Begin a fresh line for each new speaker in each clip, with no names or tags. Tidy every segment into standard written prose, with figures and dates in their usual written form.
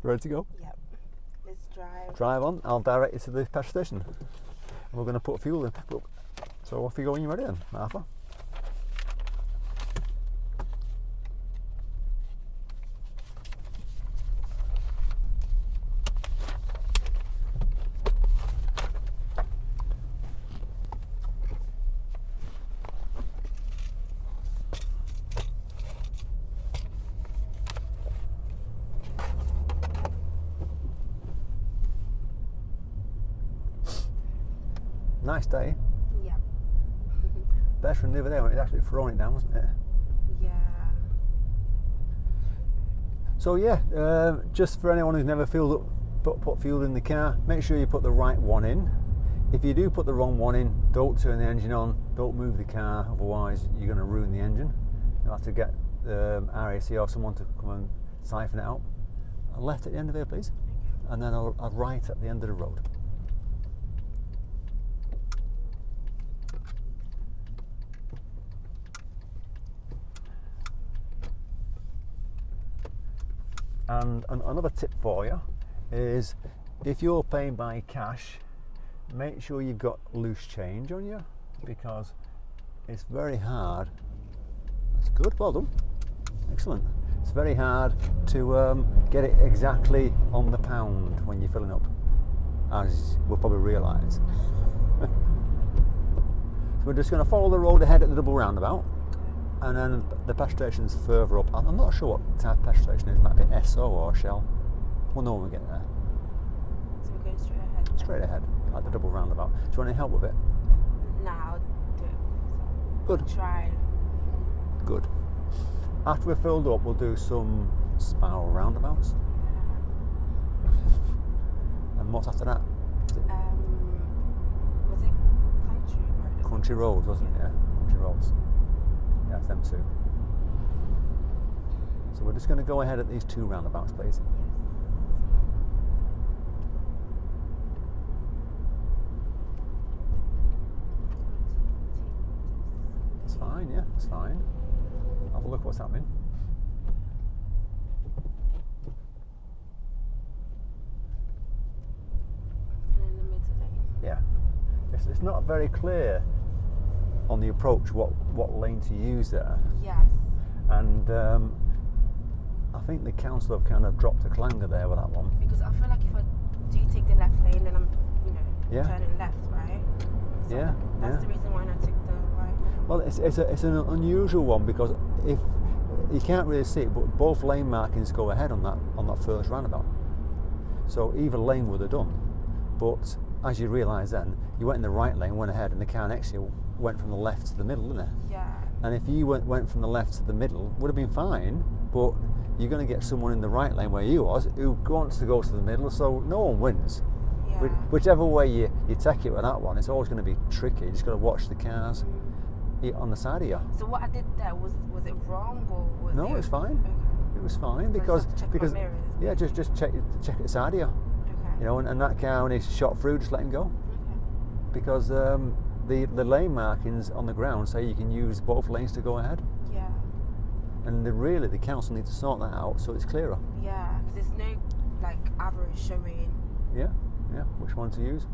Ready to go?
Yep. Let's drive.
Drive on. I'll direct you to the petrol station. And we're going to put fuel in. So off you go when you're ready then, Martha. Nice day.
Yep.
Better than the other day when it was actually throwing it down, wasn't it?
Yeah.
So yeah, just for anyone who's never put fuel in the car, make sure you put the right one in. If you do put the wrong one in, don't turn the engine on, don't move the car, otherwise you're going to ruin the engine. You'll have to get the RAC or someone to come and siphon it out. Left at the end of here, please, and then I'll right at the end of the road. And another tip for you is, if you're paying by cash, make sure you've got loose change on you, because it's very hard. That's good, well done, excellent. It's very hard to get it exactly on the pound when you're filling up, as we'll probably realise. So we're just going to follow the road ahead at the double roundabout. And then the petrol station's further up. I'm not sure what type of petrol station it is. It might be SO or Shell. We'll know when we get there.
So we're going straight ahead?
Straight ahead, at the double roundabout. Do you want any help with it?
No, I'll do it.
Good.
I'll try.
Good. After we're filled up, we'll do some spiral roundabouts. And what's after that?
Was it country road?
Country roads, wasn't it? Yeah, country roads. Yeah, it's them two. So we're just going to go ahead at these two roundabouts, please.
Yes.
It's fine, yeah, it's fine. Have a look what's happening.
And in the middle lane.
Yeah. It's not very clear on the approach what lane to use there.
Yes.
And I think the council have kind of dropped a clanger there with that one.
Because I feel like if I do take the left lane, then I'm,
Yeah.
turning left, right? So
Yeah,
that's the reason why I took the right lane.
Well, it's an unusual one, because if you can't really see it, but both lane markings go ahead on that first roundabout. So either lane would have done, but as you realise then, you went in the right lane, went ahead, and the car next to you went from the left to the middle, didn't it?
Yeah.
And if you went from the left to the middle, would have been fine, but you're going to get someone in the right lane where you was who wants to go to the middle, so no one wins.
Yeah.
Whichever way you take it with that one, it's always going to be tricky. You just got to watch the cars on the side of you.
So what I did there, was it wrong, or was
No,
it
it's fine.
Okay.
It was fine
So I
because
just have to check my mirrors.
yeah, just check at the side of you.
Okay.
And that car, when he's shot through, just let him go,
Okay.
because the lane markings on the ground say you can use both lanes to go ahead,
Yeah.
and really the council need to sort that out so it's clearer.
Yeah, because there's no average showing.
Yeah, which one to use.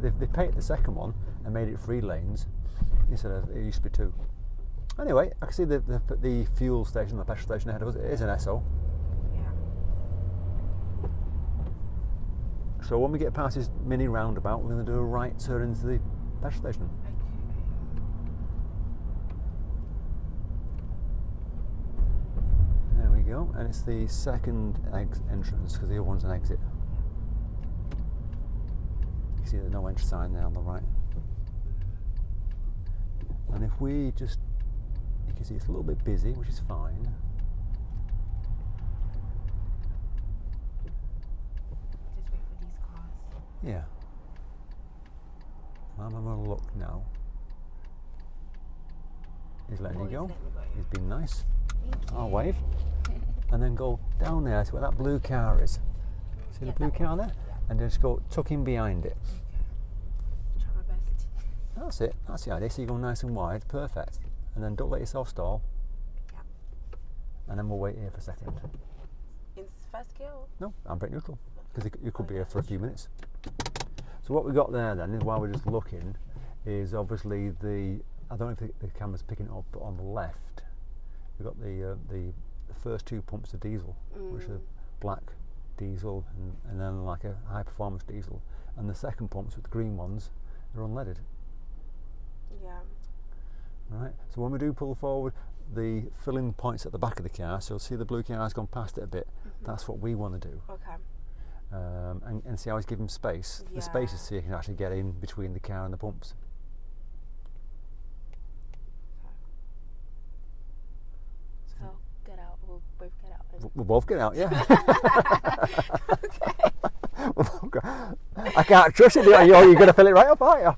They painted the second one and made it 3 lanes instead of, it used to be 2. Anyway, I can see the fuel station, the petrol station ahead of us. It is an SO.
Yeah.
So when we get past this mini roundabout, we're going to do a right turn into the petrol station.
Okay.
There we go, and it's the second entrance, because the other one's an exit. You can see the no entry sign there on the right. And if we just, you can see it's a little bit busy, which is fine.
Just wait for these cars.
Yeah. I'm having a look now. He's letting you
He's
go.
letting me go, yeah.
He's been nice.
Thank you.
I'll wave. And then go down there to where that blue car is. See the blue
that
car
one.
there?
Yeah.
And just go tuck in behind it.
Okay. Try my best.
That's it. That's the idea. So you go nice and wide. Perfect. And then don't let yourself stall.
Yeah.
And then we'll wait here for a second.
In first gear? Or?
No, handbrake neutral, because you could be here for a few minutes. So what we got there then is, while we're just looking, is obviously I don't know if the camera's picking it up, but on the left we've got the first two pumps of diesel, which are black diesel and then like a high performance diesel, and the second pumps with the green ones are unleaded.
Yeah.
Right. So when we do pull forward, the filling point's at the back of the car, so you'll see the blue car's gone past it a bit. That's what we want to do.
Okay.
And see how he's given space.
Yeah.
The space is so you can actually get in between the car and the pumps.
So get out. We'll both get out.
We'll both get out, yeah.
Okay.
I can't trust you, you're going to fill it right up, aren't you?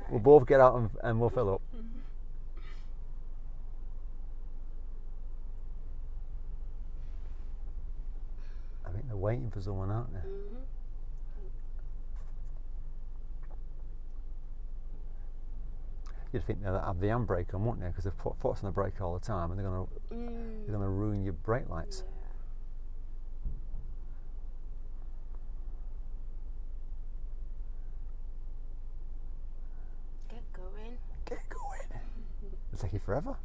We'll both get out and we'll fill up. I think they're waiting for someone, aren't they? You'd think they'd have the handbrake on, wouldn't they? Because they've put foot on the brake all the time, and they're going to ruin your brake lights.
Yeah. Get going.
Get going. It'll take you forever.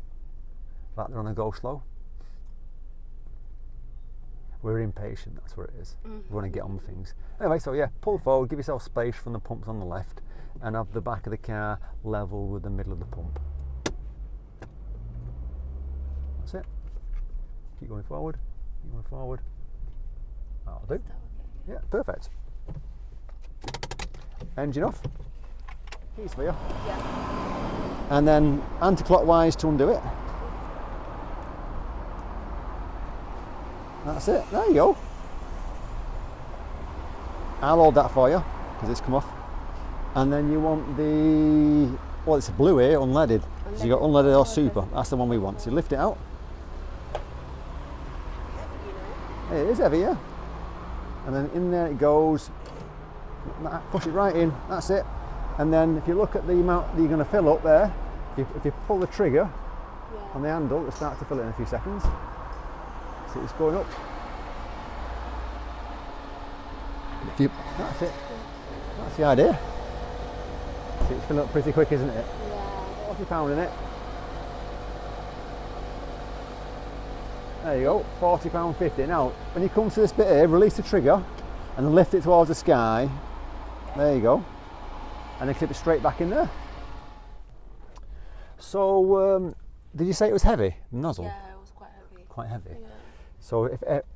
Like they're on a go slow. We're impatient, that's what it is. We want to get on with things. Anyway, so yeah, pull forward, give yourself space from the pumps on the left, and have the back of the car level with the middle of the pump. That's it. Keep going forward, keep going forward. That'll do. Yeah, perfect. Engine off. Keys for you.
Yeah.
And then anti-clockwise to undo it. That's it, there you go. I'll hold that for you, because it's come off. And then you want well, it's blue here, unleaded. So you got unleaded or super, that's the one we want. So you lift it out.
Heavy,
It is heavy, yeah. And then in there it goes. Push it right in, that's it. And then if you look at the amount that you're going to fill up there, if you pull the trigger on the handle, it'll start to fill it in a few seconds. See, it's going up. That's it. That's the idea. See, it's filling up pretty quick, isn't it?
Yeah.
£40 in it. There you go, £40.50. Now, when you come to this bit here, release the trigger and then lift it towards the sky. There you go. And then clip it straight back in there. So, did you say it was heavy, the nozzle?
Yeah, it was quite heavy.
Quite heavy.
Yeah.
So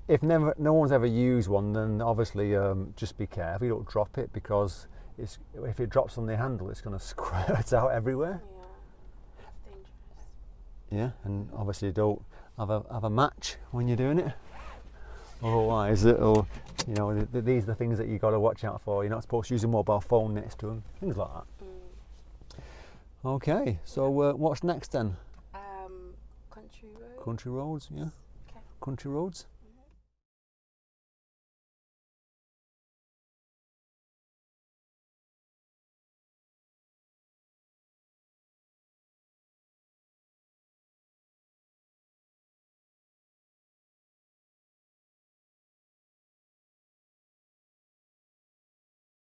if no one's ever used one, then obviously just be careful. You don't drop it, because if it drops on the handle, it's going to squirt out everywhere.
Yeah. It's dangerous.
Yeah, and obviously don't have a match when you're doing it. Otherwise, it'll, these are the things that you got to watch out for. You're not supposed to use a mobile phone next to them, things like that. Okay, so what's next then?
Country road.
Country roads, yeah.
Okay.
Country roads.